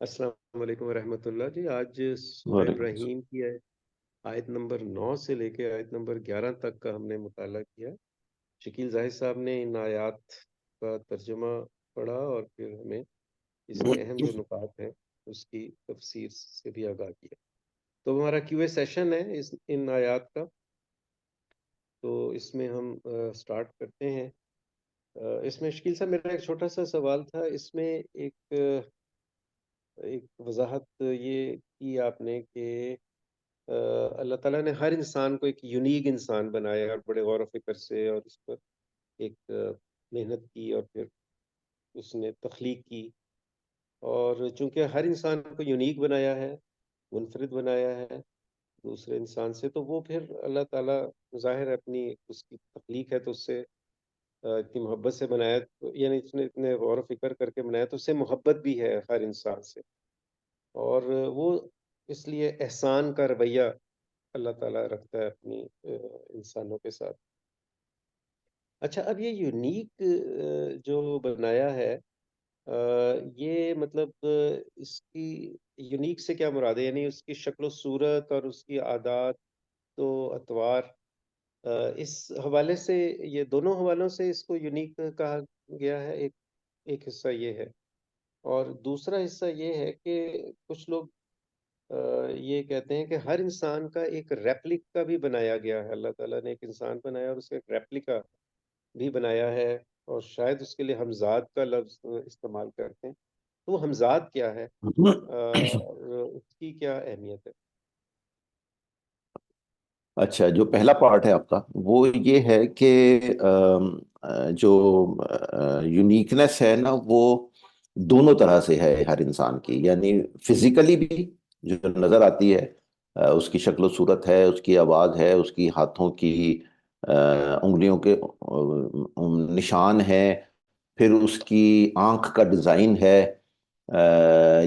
السلام علیکم ورحمۃ اللہ جی۔ آج سورہ وعلیکم السلام۔ ابراہیم کی آیت نمبر 9 سے لے کے آیت نمبر 11 تک کا ہم نے مطالعہ کیا۔ شکیل زاہد صاحب نے ان آیات کا ترجمہ پڑھا اور پھر ہمیں اس کے اہم جو نکات ہیں اس کی تفسیر سے بھی آگاہ کیا۔ تو ہمارا کیو اے سیشن ہے ان آیات کا، تو اس میں ہم سٹارٹ کرتے ہیں۔ اس میں شکیل صاحب میرا ایک چھوٹا سا سوال تھا، اس میں ایک وضاحت یہ کی آپ نے کہ اللہ تعالیٰ نے ہر انسان کو ایک یونیک انسان بنایا اور بڑے غور و فکر سے، اور اس پر ایک محنت کی اور پھر اس نے تخلیق کی، اور چونکہ ہر انسان کو یونیک بنایا ہے، منفرد بنایا ہے دوسرے انسان سے، تو وہ پھر اللہ تعالیٰ ظاہر ہے اپنی اس کی تخلیق ہے تو اس سے اتنی محبت سے بنایا، یعنی اس نے اتنے غور و فکر کر کے بنایا تو اس سے محبت بھی ہے ہر انسان سے، اور وہ اس لیے احسان کا رویہ اللہ تعالیٰ رکھتا ہے اپنی انسانوں کے ساتھ۔ اچھا، اب یہ یونیک جو بنایا ہے، یہ مطلب اس کی یونیک سے کیا مراد ہے؟ یعنی اس کی شکل و صورت اور اس کی عادات و اطوار، اس حوالے سے، یہ دونوں حوالوں سے اس کو یونیک کہا گیا ہے۔ ایک حصہ یہ ہے، اور دوسرا حصہ یہ ہے کہ کچھ لوگ یہ کہتے ہیں کہ ہر انسان کا ایک ریپلیکا بھی بنایا گیا ہے۔ اللہ تعالیٰ نے ایک انسان بنایا اور اس کا ایک ریپلیکا بھی بنایا ہے، اور شاید اس کے لیے ہمزاد کا لفظ استعمال کرتے ہیں۔ تو وہ ہمزاد کیا ہے اور اس کی کیا اہمیت ہے؟ اچھا، جو پہلا پارٹ ہے آپ کا وہ یہ ہے کہ جو یونیکنیس ہے نا، وہ دونوں طرح سے ہے ہر انسان کی، یعنی فزیکلی بھی جو نظر آتی ہے، اس کی شکل و صورت ہے، اس کی آواز ہے، اس کی ہاتھوں کی انگلیوں کے نشان ہے، پھر اس کی آنکھ کا ڈیزائن ہے،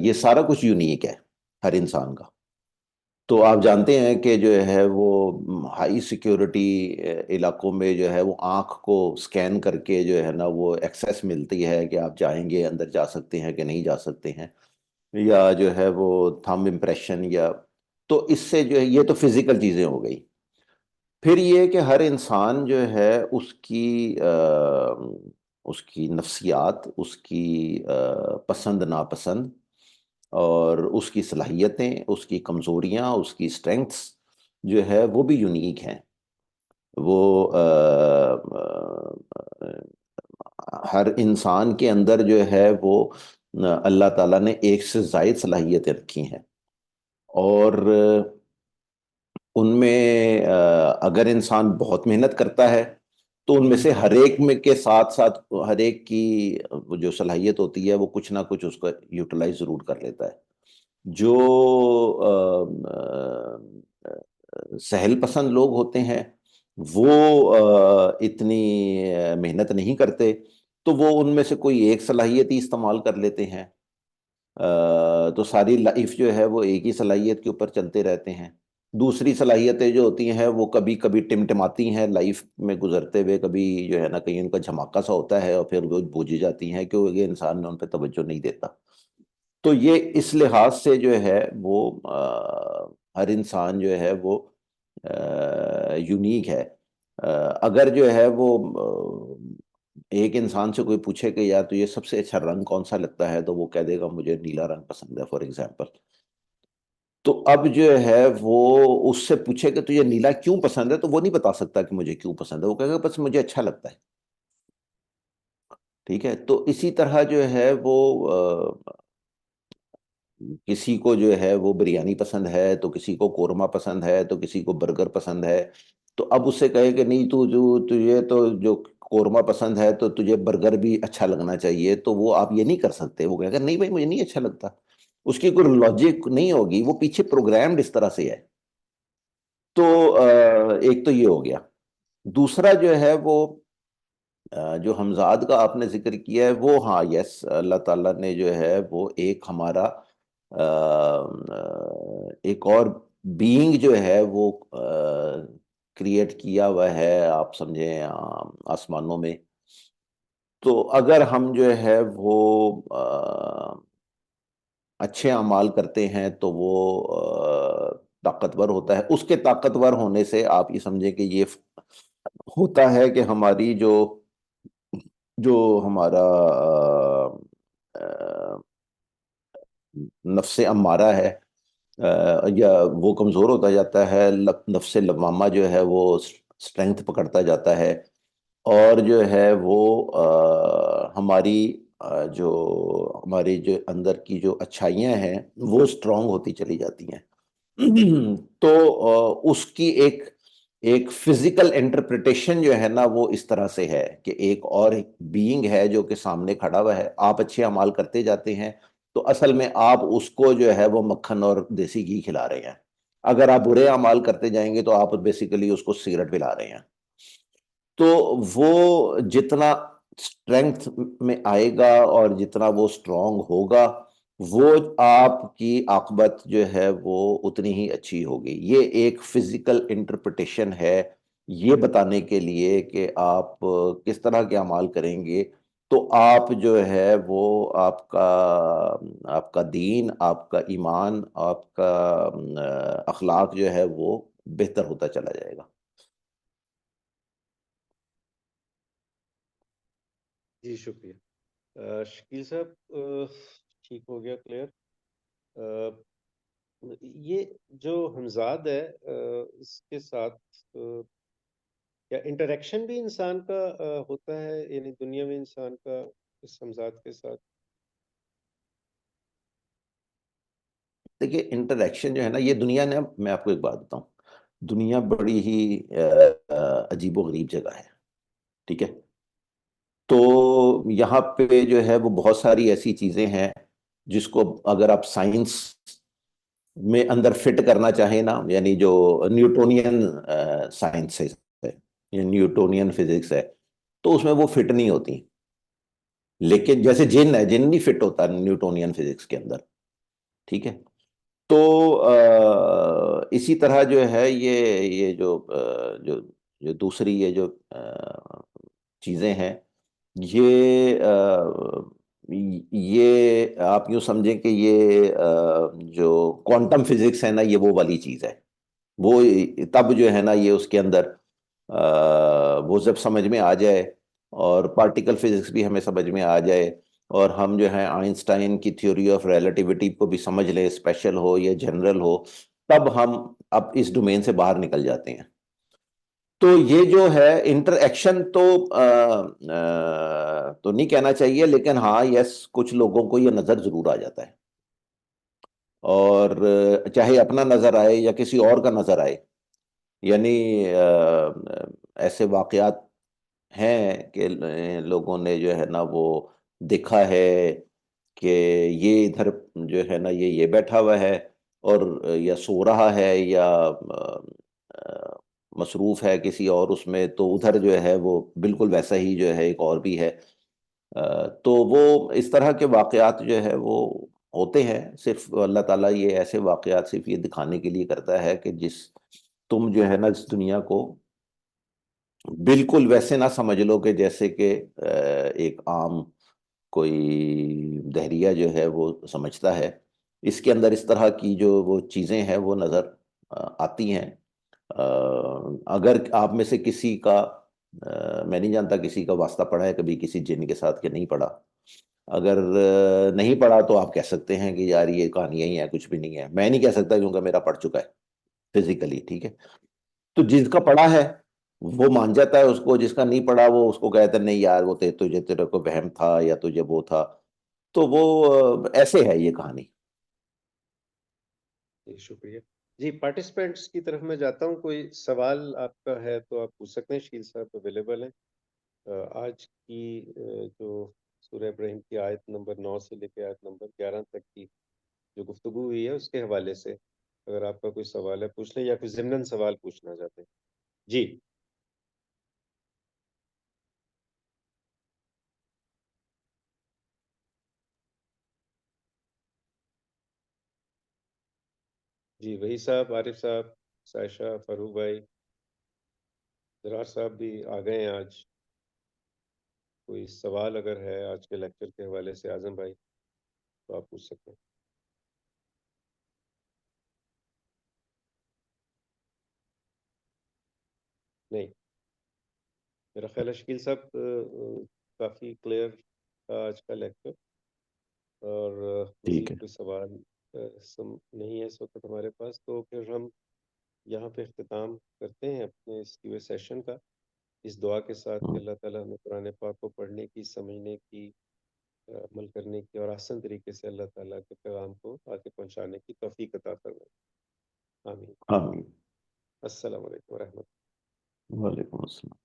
یہ سارا کچھ یونیک ہے ہر انسان کا۔ تو آپ جانتے ہیں کہ جو ہے وہ ہائی سیکیورٹی علاقوں میں جو ہے وہ آنکھ کو سکین کر کے جو ہے نا وہ ایکسیس ملتی ہے کہ آپ چاہیں گے اندر جا سکتے ہیں کہ نہیں جا سکتے ہیں، یا جو ہے وہ تھمب امپریشن، یا تو اس سے جو ہے یہ تو فزیکل چیزیں ہو گئی۔ پھر یہ کہ ہر انسان جو ہے اس کی نفسیات، اس کی پسند ناپسند، اور اس کی صلاحیتیں، اس کی کمزوریاں، اس کی اسٹرینگتھس جو ہے وہ بھی یونیک ہیں۔ وہ ہر انسان کے اندر جو ہے وہ اللہ تعالیٰ نے ایک سے زائد صلاحیتیں رکھی ہیں، اور ان میں اگر انسان بہت محنت کرتا ہے تو ان میں سے ہر ایک میں کے ساتھ ساتھ ہر ایک کی جو صلاحیت ہوتی ہے وہ کچھ نہ کچھ اس کو یوٹیلائز ضرور کر لیتا ہے۔ جو سہل پسند لوگ ہوتے ہیں وہ اتنی محنت نہیں کرتے، تو وہ ان میں سے کوئی ایک صلاحیت ہی استعمال کر لیتے ہیں، تو ساری لائف جو ہے وہ ایک ہی صلاحیت کے اوپر چلتے رہتے ہیں۔ دوسری صلاحیتیں جو ہوتی ہیں وہ کبھی کبھی ٹمٹماتی ہیں لائف میں گزرتے ہوئے، کبھی جو ہے نا کہیں ان کا جھماکہ سا ہوتا ہے اور پھر وہ بوجھی جاتی ہیں کیونکہ یہ انسان ان پہ توجہ نہیں دیتا۔ تو یہ اس لحاظ سے جو ہے وہ ہر انسان جو ہے وہ یونیک ہے۔ اگر جو ہے وہ ایک انسان سے کوئی پوچھے کہ یار تو یہ سب سے اچھا رنگ کون سا لگتا ہے، تو وہ کہہ دے گا مجھے نیلا رنگ پسند ہے فار ایگزامپل۔ تو اب جو ہے وہ اس سے پوچھے کہ تو یہ نیلا کیوں پسند ہے، تو وہ نہیں بتا سکتا کہ مجھے کیوں پسند ہے، وہ کہے گا بس مجھے اچھا لگتا ہے۔ ٹھیک ہے، تو اسی طرح جو ہے وہ کسی کو جو ہے وہ بریانی پسند ہے، تو کسی کو قورمہ پسند ہے، تو کسی کو برگر پسند ہے۔ تو اب اس سے کہے کہ نہیں تجھے تو جو قورمہ پسند ہے تو تجھے برگر بھی اچھا لگنا چاہیے، تو وہ آپ یہ نہیں کر سکتے۔ وہ کہے گا نہیں بھائی مجھے نہیں اچھا لگتا، اس کی کوئی لاجک نہیں ہوگی، وہ پیچھے پروگرامڈ اس طرح سے ہے۔ تو ایک تو یہ ہو گیا۔ دوسرا جو ہے وہ جو حمزاد کا آپ نے ذکر کیا ہے وہ، ہاں یس، اللہ تعالیٰ نے جو ہے وہ ایک ہمارا ایک اور بینگ جو ہے وہ کریٹ کیا ہوا ہے، آپ سمجھیں آسمانوں میں۔ تو اگر ہم جو ہے وہ اچھے اعمال کرتے ہیں تو وہ طاقتور ہوتا ہے. اس کے طاقتور ہونے سے آپ یہ سمجھیں کہ یہ ہوتا ہے کہ ہماری جو جو ہمارا نفس امارہ ہے یا وہ کمزور ہوتا جاتا ہے. نفس لوامہ جو ہے وہ اسٹرینگتھ پکڑتا جاتا ہے. اور جو ہے وہ ہماری جو ہماری جو اندر کی جو اچھائیاں ہیں وہ اسٹرانگ ہوتی چلی جاتی ہیں. تو اس کی ایک فزیکل انٹرپریٹیشن جو ہے نا وہ اس طرح سے ہے کہ ایک اور بینگ ہے جو کہ سامنے کھڑا ہوا ہے. آپ اچھے اعمال کرتے جاتے ہیں تو اصل میں آپ اس کو جو ہے وہ مکھن اور دیسی گھی کھلا رہے ہیں. اگر آپ برے اعمال کرتے جائیں گے تو آپ بیسیکلی اس کو سگریٹ پلا رہے ہیں. تو وہ جتنا اسٹرینگتھ میں آئے گا اور جتنا وہ اسٹرانگ ہوگا وہ آپ کی عاقبت جو ہے وہ اتنی ہی اچھی ہوگی. یہ ایک فزیکل انٹرپریٹیشن ہے یہ بتانے کے لیے کہ آپ کس طرح کے اعمال کریں گے تو آپ جو ہے وہ آپ کا دین، آپ کا ایمان، آپ کا اخلاق جو ہے وہ بہتر ہوتا چلا جائے گا. جی شکریہ. شکیل صاحب، ٹھیک ہو گیا، کلیئر. یہ جو ہمزاد ہے اس کے ساتھ کیا انٹریکشن بھی انسان کا ہوتا ہے، یعنی دنیا میں انسان کا اس ہمزاد کے ساتھ؟ دیکھیے انٹریکشن جو ہے نا یہ دنیا نے، میں آپ کو ایک بات بتاؤں، دنیا بڑی ہی عجیب و غریب جگہ ہے. ٹھیک ہے. تو یہاں پہ جو ہے وہ بہت ساری ایسی چیزیں ہیں جس کو اگر آپ سائنس میں اندر فٹ کرنا چاہیں نا، یعنی جو نیوٹونین سائنس ہے یا نیوٹونین فزکس ہے تو اس میں وہ فٹ نہیں ہوتی. لیکن جیسے جن ہے، جن نہیں فٹ ہوتا نیوٹونین فزکس کے اندر. ٹھیک ہے. تو اسی طرح جو ہے یہ جو جو دوسری یہ جو چیزیں ہیں یہ آپ یوں سمجھیں کہ یہ جو کوانٹم فزکس ہے نا یہ وہ والی چیز ہے. وہ تب جو ہے نا یہ اس کے اندر وہ جب سمجھ میں آ جائے اور پارٹیکل فزکس بھی ہمیں سمجھ میں آ جائے اور ہم جو ہے آئنسٹائن کی تھیوری آف ریلیٹیوٹی کو بھی سمجھ لیں، اسپیشل ہو یا جنرل ہو، تب ہم اب اس ڈومین سے باہر نکل جاتے ہیں. تو یہ جو ہے انٹر ایکشن تو نہیں کہنا چاہیے، لیکن ہاں یس کچھ لوگوں کو یہ نظر ضرور آ جاتا ہے. اور چاہے اپنا نظر آئے یا کسی اور کا نظر آئے، یعنی ایسے واقعات ہیں کہ لوگوں نے جو ہے نا وہ دیکھا ہے کہ یہ ادھر جو ہے نا یہ بیٹھا ہوا ہے اور یا سو رہا ہے یا مصروف ہے کسی اور اس میں، تو ادھر جو ہے وہ بالکل ویسا ہی جو ہے ایک اور بھی ہے. تو وہ اس طرح کے واقعات جو ہے وہ ہوتے ہیں. صرف اللہ تعالیٰ یہ ایسے واقعات صرف یہ دکھانے کے لیے کرتا ہے کہ تم جو ہے نا اس دنیا کو بالکل ویسے نہ سمجھ لو کہ جیسے کہ ایک عام کوئی دہریہ جو ہے وہ سمجھتا ہے. اس کے اندر اس طرح کی جو وہ چیزیں ہیں وہ نظر آتی ہیں. اگر آپ میں سے کسی کا میں نہیں جانتا کسی کا واسطہ پڑا ہے کبھی کسی جن کے ساتھ کہ نہیں پڑا. اگر نہیں پڑا تو آپ کہہ سکتے ہیں کہ یار یہ کہانیاں ہی ہیں، کچھ بھی نہیں ہے. میں نہیں کہہ سکتا کیونکہ میرا پڑ چکا ہے فزیکلی. ٹھیک ہے. تو جس کا پڑا ہے وہ مان جاتا ہے اس کو، جس کا نہیں پڑا وہ اس کو کہتا ہے نہیں یار وہ تجھے تیرے کو وہم تھا یا تجھے وہ تھا. تو وہ ایسے ہے یہ کہانی. جی شکریہ. جی پارٹیسپینٹس کی طرف میں جاتا ہوں. کوئی سوال آپ کا ہے تو آپ پوچھ سکتے ہیں، شکیل صاحب اویلیبل ہیں. آج کی جو سورہ ابراہیم کی آیت نمبر 9 سے لے کے آیت نمبر 11 تک کی جو گفتگو ہوئی ہے اس کے حوالے سے اگر آپ کا کوئی سوال ہے پوچھ لیں، یا کوئی ضمناً سوال پوچھنا چاہتے ہیں. جی جی وہی صاحب، عارف صاحب، سائشہ، فاروق بھائی، درار صاحب بھی آ گئے ہیں آج. کوئی سوال اگر ہے آج کے لیکچر کے حوالے سے اعظم بھائی تو آپ پوچھ سکتے ہیں. نہیں، میرا خیال ہے شکیل صاحب کافی کلیئر تھا آج کا لیکچر، اور ٹھیک مزید ہے. کوئی سوال نہیں ہے اس وقت ہمارے پاس، تو پھر ہم یہاں پہ اختتام کرتے ہیں اپنے اس پورے سیشن کا، اس دعا کے ساتھ کہ اللہ تعالیٰ ہمیں قرآن پاک کو پڑھنے کی، سمجھنے کی، عمل کرنے کی، اور آسان طریقے سے اللہ تعالیٰ کے پیغام کو آگے پہنچانے کی توفیق عطا فرمائے. آمین. آمین. السلام علیکم ورحمۃ اللہ. وعلیکم السلام.